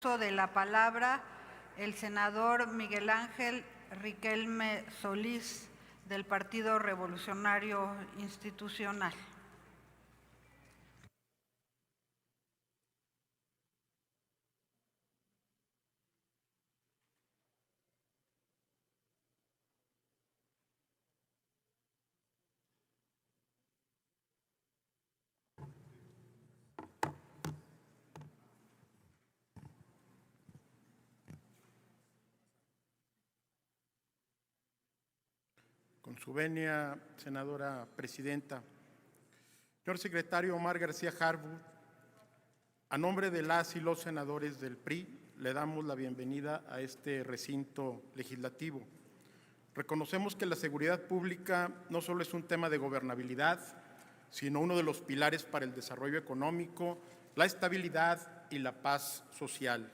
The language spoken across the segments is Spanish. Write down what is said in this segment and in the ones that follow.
Uso de la palabra el senador Miguel Ángel Riquelme Solís, del Partido Revolucionario Institucional. Con su venia, senadora presidenta. Señor secretario Omar García Harfuch, a nombre de las y los senadores del PRI, le damos la bienvenida a este recinto legislativo. Reconocemos que la seguridad pública no solo es un tema de gobernabilidad, sino uno de los pilares para el desarrollo económico, la estabilidad y la paz social.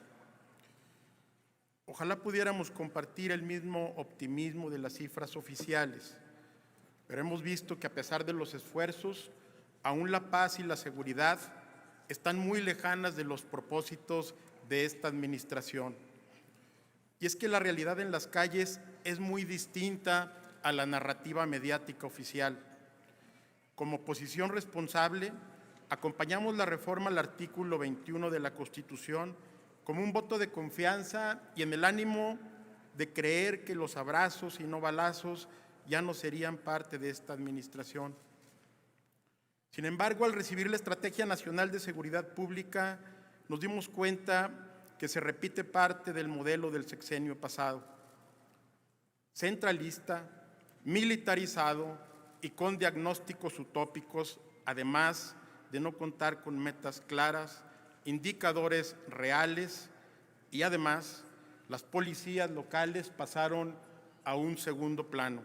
Ojalá pudiéramos compartir el mismo optimismo de las cifras oficiales, pero hemos visto que a pesar de los esfuerzos, aún la paz y la seguridad están muy lejanas de los propósitos de esta administración. Y es que la realidad en las calles es muy distinta a la narrativa mediática oficial. Como oposición responsable, acompañamos la reforma al artículo 21 de la Constitución como un voto de confianza y en el ánimo de creer que los abrazos y no balazos ya no serían parte de esta administración. Sin embargo, al recibir la Estrategia Nacional de Seguridad Pública, nos dimos cuenta que se repite parte del modelo del sexenio pasado. Centralista, militarizado y con diagnósticos utópicos, además de no contar con metas claras, indicadores reales y además las policías locales pasaron a un segundo plano.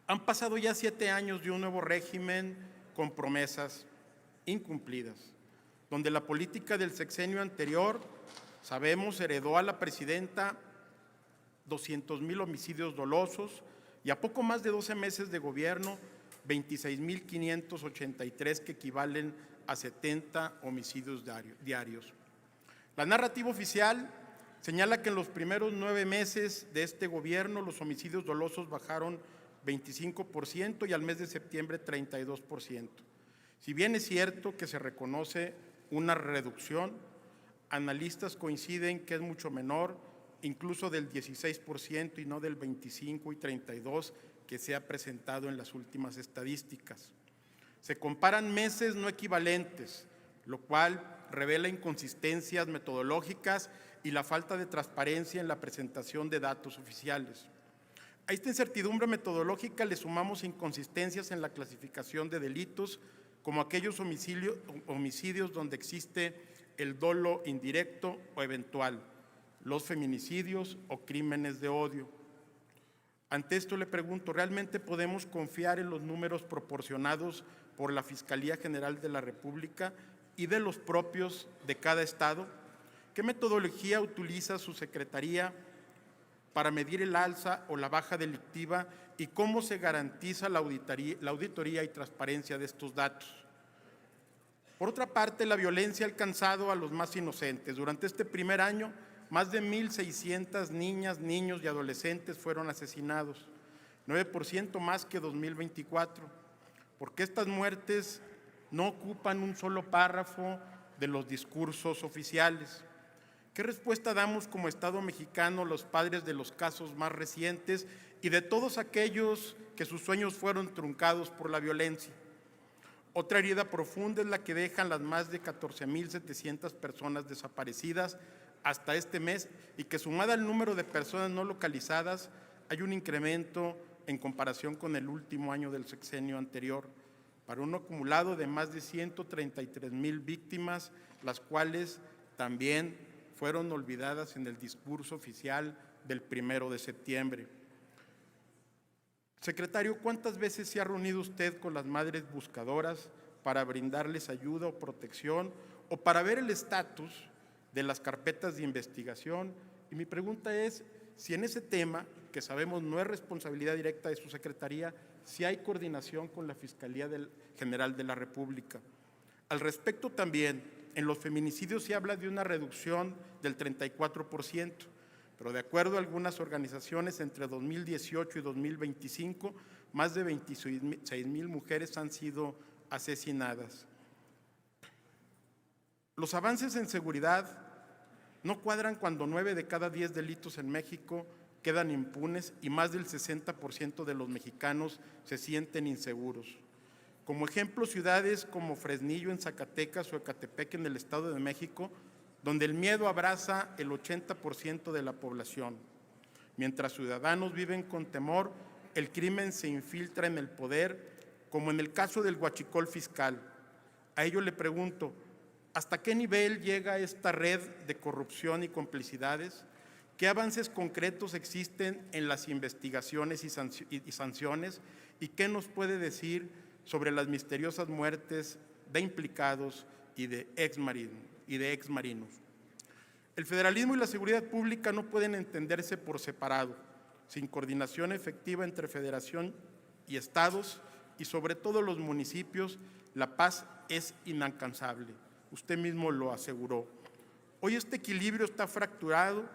Han pasado ya 7 años de un nuevo régimen con promesas incumplidas, donde la política del sexenio anterior, sabemos, heredó a la presidenta 200,000 homicidios dolosos y a poco más de 12 meses de gobierno, 26,583 que equivalen a 70 homicidios diarios. La narrativa oficial señala que en los primeros 9 meses de este gobierno los homicidios dolosos bajaron 25% y al mes de septiembre 32%. Si bien es cierto que se reconoce una reducción, analistas coinciden que es mucho menor, incluso del 16% y no del 25 y 32% que se ha presentado en las últimas estadísticas. Se comparan meses no equivalentes, lo cual revela inconsistencias metodológicas y la falta de transparencia en la presentación de datos oficiales. A esta incertidumbre metodológica le sumamos inconsistencias en la clasificación de delitos, como aquellos homicidios donde existe el dolo indirecto o eventual, los feminicidios o crímenes de odio. Ante esto le pregunto, ¿realmente podemos confiar en los números proporcionados por la Fiscalía General de la República y de los propios de cada estado? ¿Qué metodología utiliza su secretaría para medir el alza o la baja delictiva y cómo se garantiza la auditoría y transparencia de estos datos? Por otra parte, la violencia ha alcanzado a los más inocentes. Durante este primer año, más de 1,600 niñas, niños y adolescentes fueron asesinados, 9% más que 2024. Porque estas muertes no ocupan un solo párrafo de los discursos oficiales. ¿Qué respuesta damos como Estado mexicano a los padres de los casos más recientes y de todos aquellos que sus sueños fueron truncados por la violencia? Otra herida profunda es la que dejan las más de 14,700 personas desaparecidas hasta este mes y que, sumada al número de personas no localizadas, hay un incremento en comparación con el último año del sexenio anterior, para un acumulado de más de 133,000 víctimas, las cuales también fueron olvidadas en el discurso oficial del 1 de septiembre. Secretario, ¿cuántas veces se ha reunido usted con las madres buscadoras para brindarles ayuda o protección o para ver el estatus de las carpetas de investigación? Y mi pregunta es si en ese tema, que sabemos no es responsabilidad directa de su secretaría, si hay coordinación con la Fiscalía General de la República. Al respecto también, En los feminicidios se habla de una reducción del 34%, pero de acuerdo a algunas organizaciones, entre 2018 y 2025, más de 26,000 mujeres han sido asesinadas. Los avances en seguridad no cuadran cuando 9 de cada 10 delitos en México quedan impunes y más del 60% de los mexicanos se sienten inseguros. Como ejemplo, ciudades como Fresnillo en Zacatecas o Ecatepec en el Estado de México, donde el miedo abraza el 80% de la población. Mientras ciudadanos viven con temor, el crimen se infiltra en el poder, como en el caso del huachicol fiscal. A ello le pregunto, ¿hasta qué nivel llega esta red de corrupción y complicidades? ¿Qué avances concretos existen en las investigaciones y sanciones? ¿Y qué nos puede decir sobre las misteriosas muertes de implicados y de exmarinos? El federalismo y la seguridad pública no pueden entenderse por separado, sin coordinación efectiva entre federación y estados y sobre todo los municipios. La paz es inalcanzable. Usted mismo lo aseguró. Hoy este equilibrio está fracturado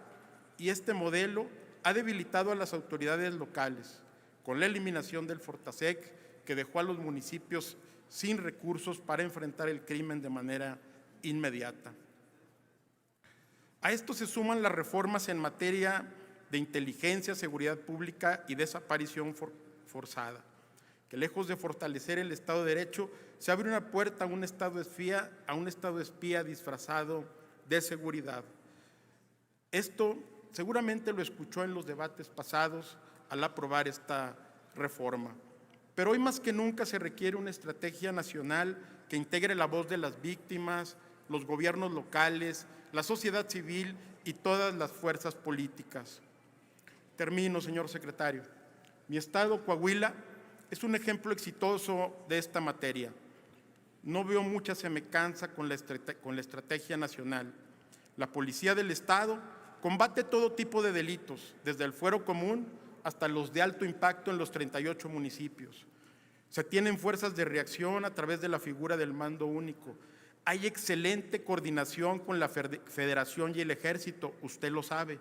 y este modelo ha debilitado a las autoridades locales con la eliminación del Fortasec, que dejó a los municipios sin recursos para enfrentar el crimen de manera inmediata. A esto se suman las reformas en materia de inteligencia, seguridad pública y desaparición forzada, que lejos de fortalecer el Estado de Derecho, se abre una puerta a un Estado espía disfrazado de seguridad. Esto seguramente lo escuchó en los debates pasados al aprobar esta reforma. Pero hoy más que nunca se requiere una estrategia nacional que integre la voz de las víctimas, los gobiernos locales, la sociedad civil y todas las fuerzas políticas. Termino, señor secretario. Mi estado, Coahuila, es un ejemplo exitoso de esta materia. No veo mucha semejanza con la estrategia nacional. La policía del estado combate todo tipo de delitos, desde el fuero común hasta los de alto impacto en los 38 municipios. Se tienen fuerzas de reacción a través de la figura del mando único. Hay excelente coordinación con la Federación y el Ejército, usted lo sabe.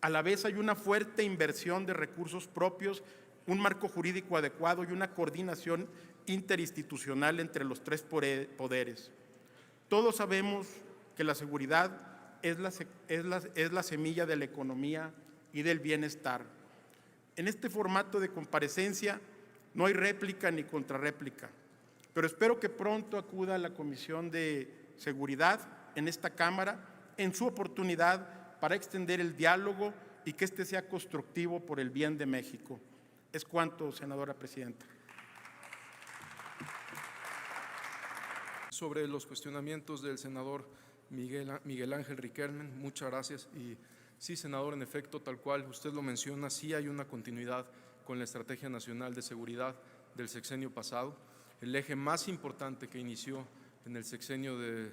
A la vez hay una fuerte inversión de recursos propios, un marco jurídico adecuado y una coordinación interinstitucional entre los tres poderes. Todos sabemos que la seguridad es la semilla de la economía y del bienestar. En este formato de comparecencia no hay réplica ni contrarréplica, pero espero que pronto acuda a la Comisión de Seguridad en esta Cámara en su oportunidad para extender el diálogo y que este sea constructivo por el bien de México. Es cuanto, senadora presidenta. Sobre los cuestionamientos del senador Miguel Ángel Riquelme, muchas gracias. Y sí, senador, en efecto, tal cual usted lo menciona, sí hay una continuidad con la Estrategia Nacional de Seguridad del sexenio pasado. El eje más importante que inició en el sexenio del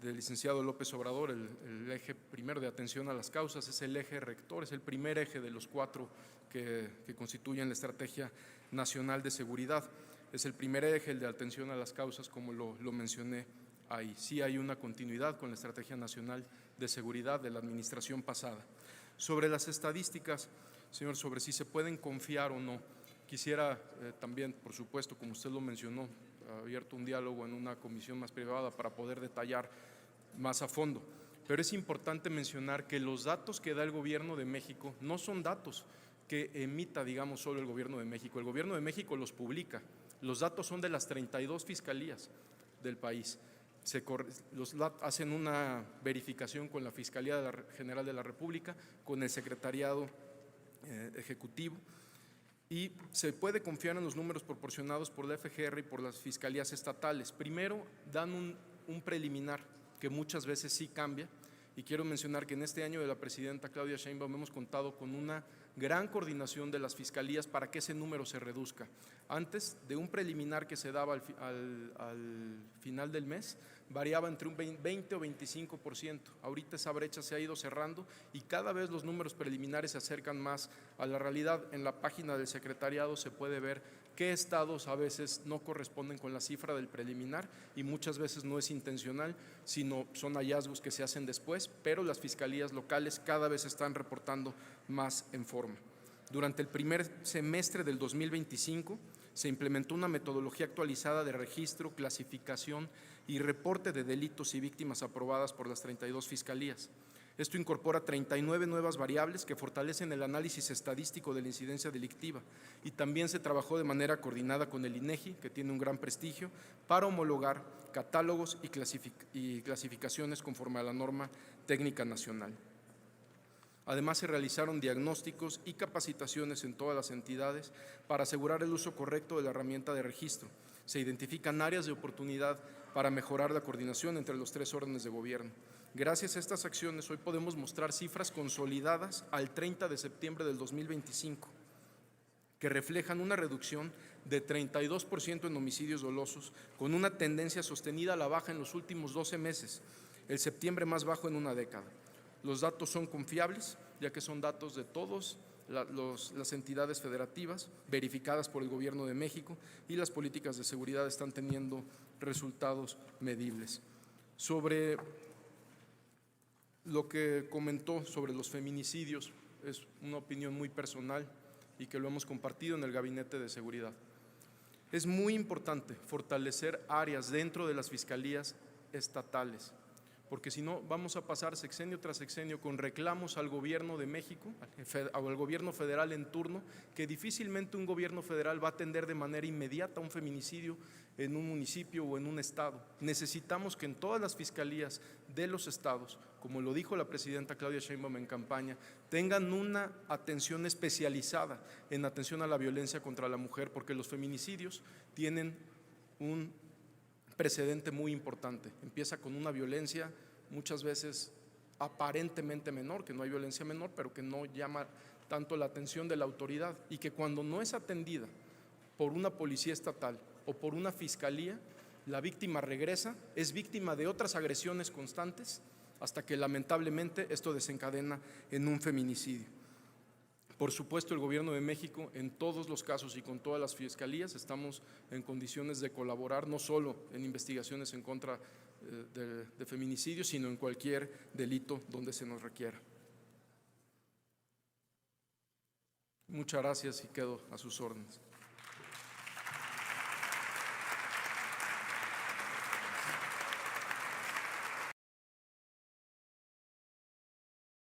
licenciado López Obrador, el eje primero de atención a las causas, es el eje rector, es el primer eje de los 4 que constituyen la Estrategia Nacional de Seguridad. Es el primer eje, el de atención a las causas, como lo mencioné ahí. Sí hay una continuidad con la Estrategia Nacional de Seguridad de la administración pasada. Sobre las estadísticas, señor, sobre si se pueden confiar o no, quisiera también, por supuesto, como usted lo mencionó, abierto un diálogo en una comisión más privada para poder detallar más a fondo. Pero es importante mencionar que los datos que da el Gobierno de México no son datos que emita, digamos, solo el Gobierno de México. El Gobierno de México los publica. Los datos son de las 32 fiscalías del país. Hacen una verificación con la Fiscalía General de la República, con el Secretariado Ejecutivo, y se puede confiar en los números proporcionados por la FGR y por las fiscalías estatales. Primero, dan un preliminar que muchas veces sí cambia, y quiero mencionar que en este año de la presidenta Claudia Sheinbaum hemos contado con una gran coordinación de las fiscalías para que ese número se reduzca. Antes de un preliminar que se daba al final del mes, variaba entre un 20 o 25%. Ahorita esa brecha se ha ido cerrando y cada vez los números preliminares se acercan más a la realidad. En la página del secretariado se puede ver qué estados a veces no corresponden con la cifra del preliminar y muchas veces no es intencional, sino son hallazgos que se hacen después, pero las fiscalías locales cada vez están reportando más en forma. Durante el primer semestre del 2025 se implementó una metodología actualizada de registro, clasificación y reporte de delitos y víctimas aprobadas por las 32 fiscalías. Esto incorpora 39 nuevas variables que fortalecen el análisis estadístico de la incidencia delictiva y también se trabajó de manera coordinada con el INEGI, que tiene un gran prestigio, para homologar catálogos y clasificaciones conforme a la norma técnica nacional. Además, se realizaron diagnósticos y capacitaciones en todas las entidades para asegurar el uso correcto de la herramienta de registro. Se identifican áreas de oportunidad para mejorar la coordinación entre los 3 órdenes de gobierno. Gracias a estas acciones, hoy podemos mostrar cifras consolidadas al 30 de septiembre del 2025, que reflejan una reducción de 32% en homicidios dolosos, con una tendencia sostenida a la baja en los últimos 12 meses, el septiembre más bajo en una década. Los datos son confiables, ya que son datos de todas las entidades federativas, verificadas por el Gobierno de México, y las políticas de seguridad están teniendo resultados medibles. Sobre lo que comentó sobre los feminicidios, es una opinión muy personal y que lo hemos compartido en el Gabinete de Seguridad. Es muy importante fortalecer áreas dentro de las fiscalías estatales, porque si no vamos a pasar sexenio tras sexenio con reclamos al Gobierno de México o al Gobierno federal en turno, que difícilmente un Gobierno federal va a atender de manera inmediata un feminicidio en un municipio o en un estado. Necesitamos que en todas las fiscalías de los estados, como lo dijo la presidenta Claudia Sheinbaum en campaña, tengan una atención especializada en atención a la violencia contra la mujer, porque los feminicidios tienen un precedente muy importante. Empieza con una violencia muchas veces aparentemente menor, que no hay violencia menor, pero que no llama tanto la atención de la autoridad, y que cuando no es atendida por una policía estatal o por una fiscalía, la víctima regresa, es víctima de otras agresiones constantes, hasta que lamentablemente esto desencadena en un feminicidio. Por supuesto, el Gobierno de México, en todos los casos y con todas las fiscalías, estamos en condiciones de colaborar, no solo en investigaciones en contra de feminicidios, sino en cualquier delito donde se nos requiera. Muchas gracias y quedo a sus órdenes.